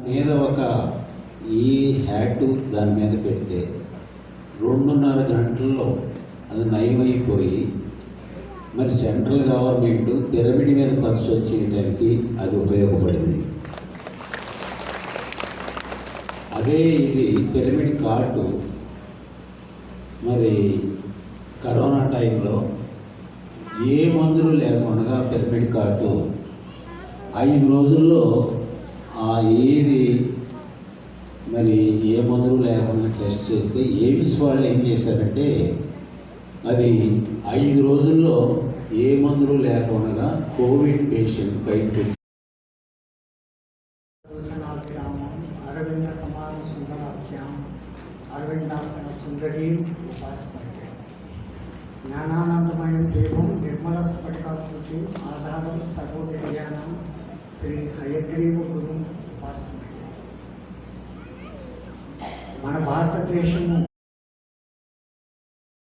మీద ఒక ఈ హ్యాటు దాని మీద పెడితే 2.5 గంటల్లో అది నయమైపోయి మరి సెంట్రల్ గవర్నమెంట్ పిరమిడ్ మీద ఖర్చు వచ్చేయడానికి అది ఉపయోగపడింది. అదే ఇది పిరమిడ్ కార్డు మరి కరోనా టైంలో ఏ మందులు లేకుండా పిరమిడ్ కార్డు 5 రోజుల్లో ఆ ఏది మరి ఏ మందులు లేకుండా టెస్ట్ చేస్తే ఎయిమ్స్ వాళ్ళు ఏం చేశారంటే అది 5 రోజుల్లో ఏ మందులు లేకుండా కోవిడ్ పేషెంట్ బయట అరవింద సమాన సుందరాస్యాం అరవిందాసన సుందరీం ఉపాసతే జ్ఞానానందమయం దేవం నిర్మల స్ఫటికాకృతి ఆధారం సర్వోజ్ఞానం శ్రీ హయగ్రీవ గురు ఉపాసతే. మన భారతదేశము